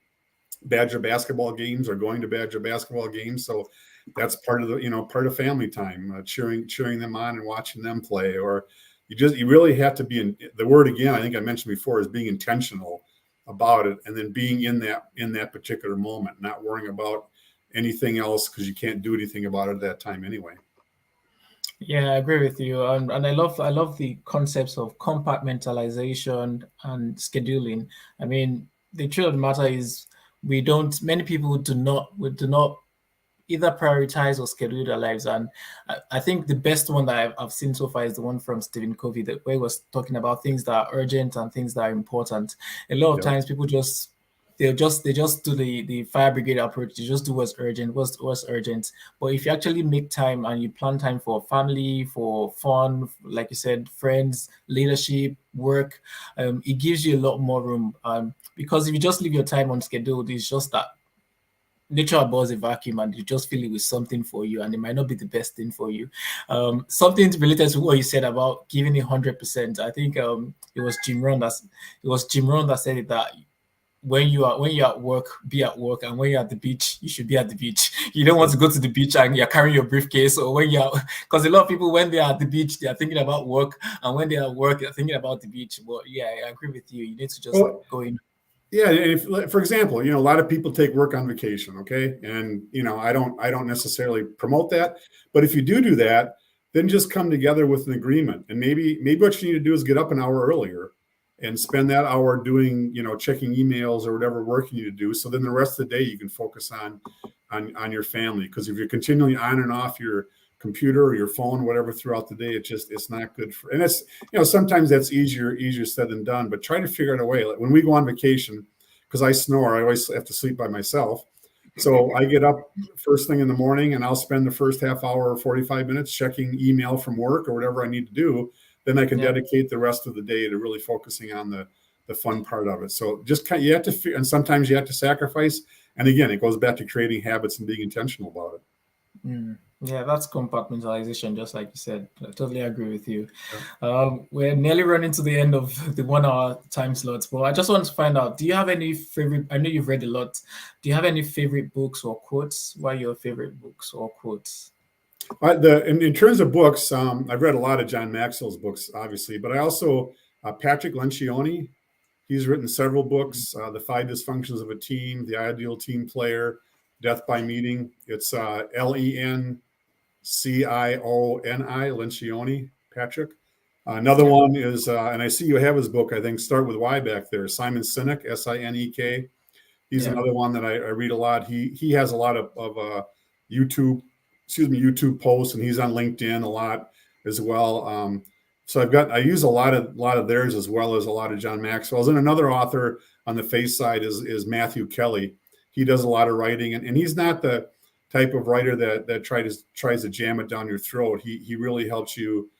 Badger basketball games or going to Badger basketball games. So that's part of part of family time, cheering them on and watching them play. Or you really have to be in the word again. I think I mentioned before is being intentional about it, and then being in that particular moment, not worrying about anything else because you can't do anything about it at that time anyway. Yeah, I agree with you, and I love the concepts of compartmentalization and scheduling. I mean, the truth of the matter is, many people do not either prioritize or schedule their lives. And I think the best one that I've seen so far is the one from Stephen Covey, where he was talking about things that are urgent and things that are important. A lot of Yep. times people they just do the fire brigade approach. They just do what's urgent, what's urgent. But if you actually make time and you plan time for family, for fun, like you said, friends, leadership, work, it gives you a lot more room. Because if you just leave your time on schedule, it's just that nature abhors a vacuum, and you just fill it with something for you, and it might not be the best thing for you. Something related to what you said about giving it 100%. I think it was Jim Rohn that said it, that when you're at work, be at work, and when you're at the beach, you should be at the beach. You don't want to go to the beach and you're carrying your briefcase, or because a lot of people, when they're at the beach, they are thinking about work, and when they're at work, they're thinking about the beach. But yeah, I agree with you. You need to just Well, go in. yeah, for example, a lot of people take work on vacation, okay? And I don't necessarily promote that, but if you do that, then just come together with an agreement. And maybe what you need to do is get up an hour earlier and spend that hour doing, checking emails or whatever work you need to do. So then the rest of the day you can focus on your family. Because if you're continually on and off your computer or your phone, whatever, throughout the day, it's not good for. And it's sometimes that's easier said than done. But try to figure out a way. Like when we go on vacation, because I snore, I always have to sleep by myself. So I get up first thing in the morning, and I'll spend the first half hour or 45 minutes checking email from work or whatever I need to do. Then I can Yeah. dedicate the rest of the day to really focusing on the fun part of it. So just you have to, and sometimes you have to sacrifice. And again, it goes back to creating habits and being intentional about it. Yeah, that's compartmentalization, just like you said. I totally agree with you. Yeah. We're nearly running to the end of the 1 hour time slots, but I just want to find out, do you have any favorite? I know you've read a lot. Do you have any favorite books or quotes? What are your favorite books or quotes? In terms of books, I've read a lot of John Maxwell's books, obviously, but I also Patrick Lencioni. He's written several books: The Five Dysfunctions of a Team, The Ideal Team Player, Death by Meeting. It's Lencioni, Lencioni, Patrick. Another Yeah, one is, and I see you have his book, I think, Start With Why back there. Simon Sinek, Sinek. He's yeah, another one that I read a lot. He has a lot of YouTube posts, and he's on LinkedIn a lot as well. So I use a lot of theirs as well as a lot of John Maxwell's. And another author on the face side is Matthew Kelly. He does a lot of writing, and he's not the type of writer that tries to jam it down your throat. He really helps you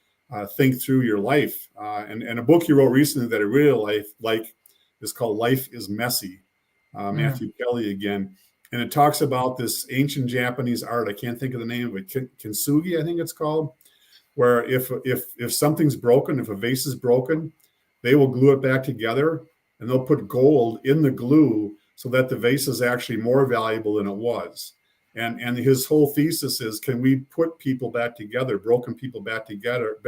think through your life. And a book he wrote recently that I really like is called Life is Messy. mm, Matthew Kelly again. And it talks about this ancient Japanese art. I can't think of the name of it. Kintsugi, I think it's called, where if something's broken, if a vase is broken, they will glue it back together, and they'll put gold in the glue so that the vase is actually more valuable than it was. And his whole thesis is, can we put people back together, broken people back together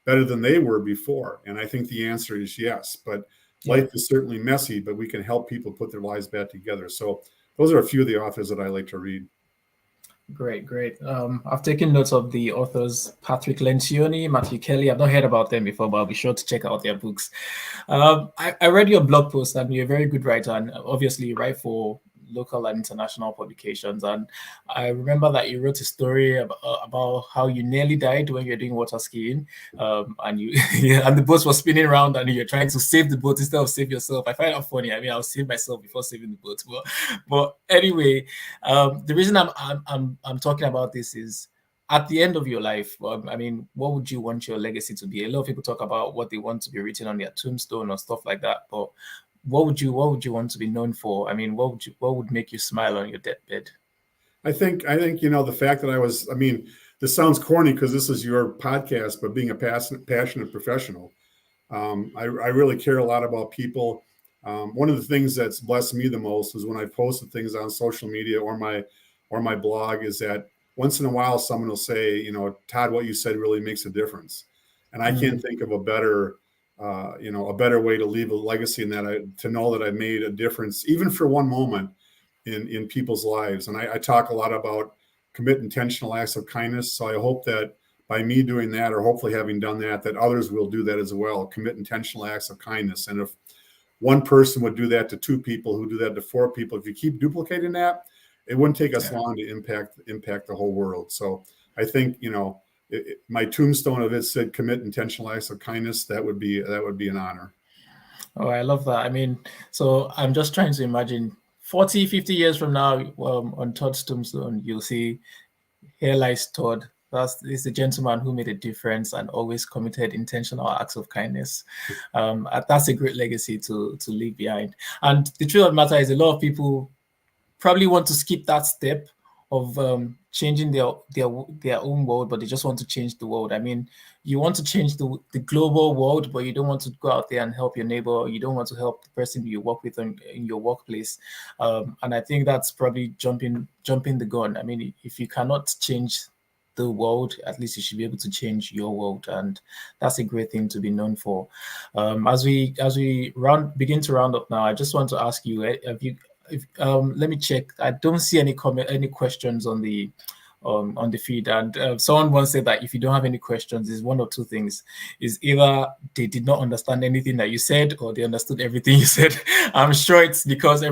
better than they were before? And I think the answer is yes. But yeah. life is certainly messy, but we can help people put their lives back together. So those are a few of the authors that I like to read. Great, great. I've taken notes of the authors Patrick Lencioni, Matthew Kelly. I've not heard about them before, but I'll be sure to check out their books. I read your blog post, and you're a very good writer, and obviously you write for local and international publications. And I remember that you wrote a story about how you nearly died when you were doing water skiing, and you and the boat was spinning around, and you're trying to save the boat instead of save yourself. I find that funny. I mean, I'll save myself before saving the boat. But anyway, the reason I'm talking about this is, at the end of your life, I mean, what would you want your legacy to be? A lot of people talk about what they want to be written on their tombstone or stuff like that. But what would you want to be known for? I mean, what would make you smile on your deathbed? I think the fact that I mean, this sounds corny because this is your podcast, but being a passionate professional, I really care a lot about people. One of the things that's blessed me the most is when I posted things on social media or my blog, is that once in a while someone will say, Todd, what you said really makes a difference. And I can't think of a better way to leave a legacy in that, to know that I made a difference, even for one moment, in people's lives. And I talk a lot about commit intentional acts of kindness. So I hope that by me doing that, or hopefully having done that, that others will do that as well. Commit intentional acts of kindness. And if one person would do that to two people, who do that to four people, if you keep duplicating that, it wouldn't take us long to impact the whole world. So I think, my tombstone, if it said commit intentional acts of kindness, that would be an honor. Oh, I love that. I mean, so I'm just trying to imagine 40, 50 years from now, on Todd's tombstone, you'll see, here lies Todd. He's the gentleman who made a difference and always committed intentional acts of kindness. That's a great legacy to leave behind. And the truth of the matter is, a lot of people probably want to skip that step of changing their own world, but they just want to change the world. I mean, you want to change the global world, but you don't want to go out there and help your neighbor. You don't want to help the person you work with in your workplace. And I think that's probably jumping the gun. I mean, if you cannot change the world, at least you should be able to change your world, and that's a great thing to be known for. As we begin to round up now, I just want to ask you, let me check. I don't see any questions on the feed, and someone once said that if you don't have any questions, it's one or two things: is either they did not understand anything that you said, or they understood everything you said. I'm sure it's because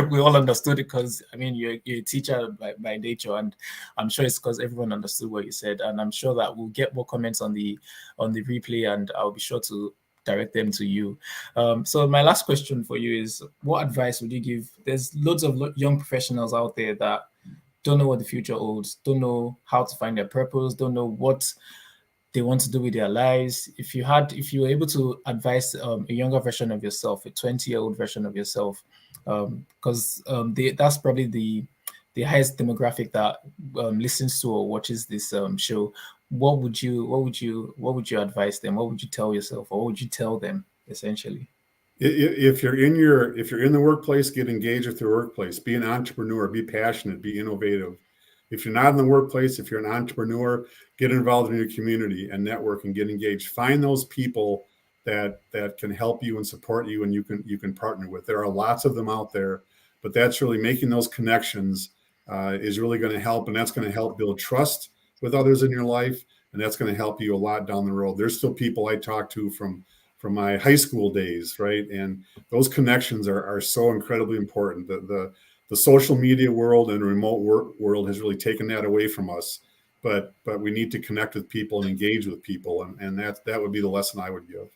we all understood it, because I mean, you're a teacher by nature, and I'm sure it's because everyone understood what you said. And I'm sure that we'll get more comments on the replay, and I'll be sure to direct them to you. So my last question for you is, what advice would you give? There's loads of young professionals out there that don't know what the future holds, don't know how to find their purpose, don't know what they want to do with their lives. If you were able to advise a younger version of yourself, a 20-year-old version of yourself, because that's probably the highest demographic that listens to or watches this show, what would you advise them? What would you tell yourself, or what would you tell them, essentially? If you're in the workplace, get engaged with your workplace. Be an entrepreneur. Be passionate. Be innovative. If you're not in the workplace, if you're an entrepreneur, get involved in your community and network and get engaged. Find those people that can help you and support you, and you can partner with. There are lots of them out there, but that's really making those connections is really going to help, and that's going to help build trust with others in your life, and that's going to help you a lot down the road. There's still people I talk to from my high school days, right? And those connections are so incredibly important. The social media world and remote work world has really taken that away from us, but we need to connect with people and engage with people, and that would be the lesson I would give.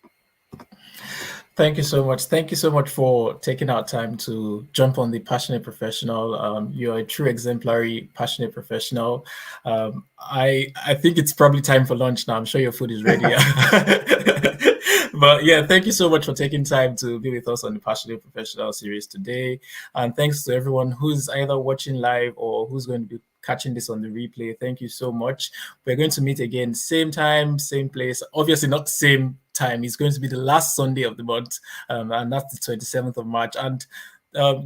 Thank you so much. Thank you so much for taking our time to jump on the Passionate Professional. You're a true exemplary passionate professional. I think it's probably time for lunch now. I'm sure your food is ready. But yeah, thank you so much for taking time to be with us on the Passionate Professional series today. And thanks to everyone who's either watching live or who's going to be catching this on the replay. Thank you so much. We're going to meet again, same time, same place. Obviously not same time. It's going to be the last Sunday of the month, and that's the 27th of March. And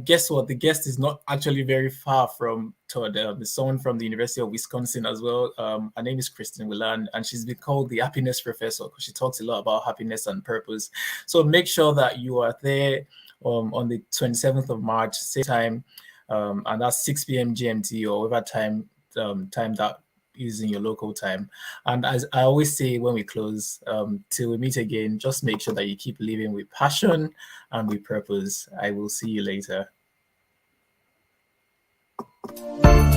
guess what? The guest is not actually very far from Todd. It's someone from the University of Wisconsin as well. Her name is Kristen Willan, and she's been called the Happiness Professor because she talks a lot about happiness and purpose. So make sure that you are there on the 27th of March, same time, and that's 6 p.m. GMT or whatever time that is in your local time. And as I always say when we close, till we meet again, just make sure that you keep living with passion and with purpose. I will see you later. you.